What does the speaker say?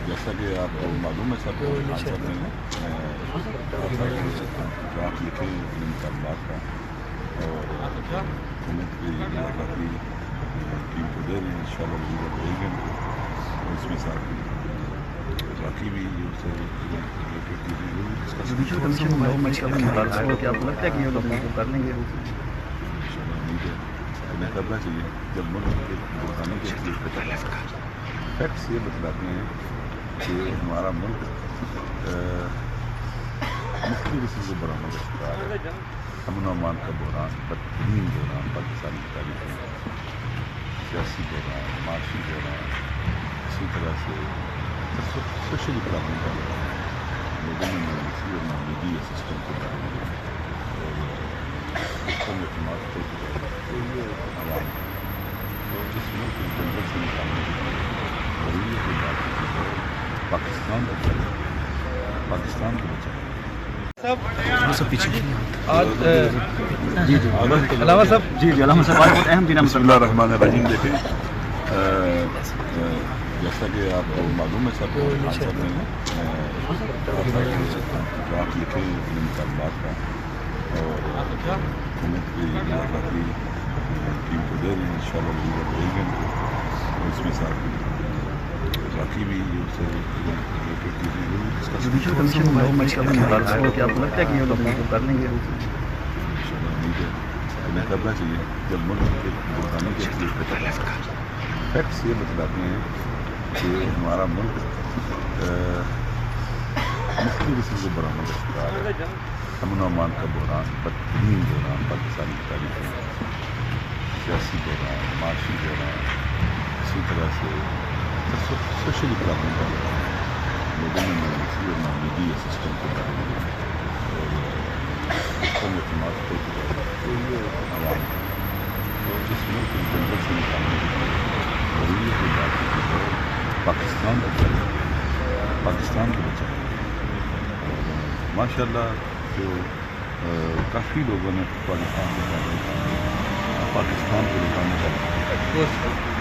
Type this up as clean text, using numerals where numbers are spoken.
جیسا کہ آپ کو معلوم ہے سب صاحب نے ڈرافٹ لکھے ہیں اپنے مطالبات کا اور حکومت کی باقی ٹیم کو دے رہے ہیں، ان شاء اللہ وزیر دے گے اور اس میں ساتھ باقی بھی اس سے ریلیٹڈ چیزیں وہ بھی ڈسکس جوڈیشل کمیشن میں مچ کا مطالبہ ہو کہ آپ کو لگتا ہے کہ یہ لوگ کر لیں گے؟ امید ہے انہیں کرنا چاہیے جب ملک کے بتانے کے لیے فیکٹس یہ بتلاتے ہیں کہ ہمارا ملک مختلف قسم کے بحرانوں کا شکار ہے، امن و امان کا بحران، بدترین بحران پاکستانی تاریخ میں، سیاسی بحران، معاشی بحران، اسی طرح سے سوشل اکنامی کا بحران، لوگوں میں مایوسی اور ناامیدی ہے سسٹم کے بارے میں اور سسٹم اعتماد کو عوام تو جس ملک کے جنگل سے نکالنے کے لیے ضروری ہے کہ بات کی جائے پاکستان کو بچائے، پاکستان کو بچائے۔ سب پیچھے جی علامہ صاحب جی علامہ صاحب آج بہت اہم دن ہے۔ بسم اللہ الرحمن الرحیم۔ دیکھیں جیسا کہ آپ کو معلوم ہے سب صاحب نے ڈرافٹ لکھے ہیں اپنے مطالبات کا اور حکومت کی باقی ٹیم کو دے رہے ہیں، ان شاء اللہ وزیر دے گے اور اس میں ساتھ باقی بھی اس سے ریلیٹڈ چیزیں وہ بھی ڈسکس جوڈیشل کمیشن میں مچ کا مطالبہ ہو کہ آپ کو لگتا ہے کہ یہ لوگ کر لیں گے؟ ان شاء اللہ امید ہے انہیں کرنا چاہیے جب ملک کے بتانے کے لیے فیکٹس یہ بتلاتے ہیں کہ ہمارا ملک مختلف قسم کے بحرانوں کا شکار ہے، امن و امان کا بحران، بدترین بحران پاکستانی تاریخ میں، سیاسی بحران، معاشی بحران، اسی طرح سے سوشل اکنامی کا بحران، لوگوں میں مایوسی اور ناامیدی ہے سسٹم کے بارے میں اور سسٹم اعتماد کو عوام تو جس ملک کے جنگل سے نکالنے کے لیے ضروری ہے کہ بات کی جائے پاکستان کو بچائے، پاکستان کو بچائے۔ ماشاء اللہ جو کافی لوگوں نے پاکستان کو بچانے کا، پاکستان کو بچانے کا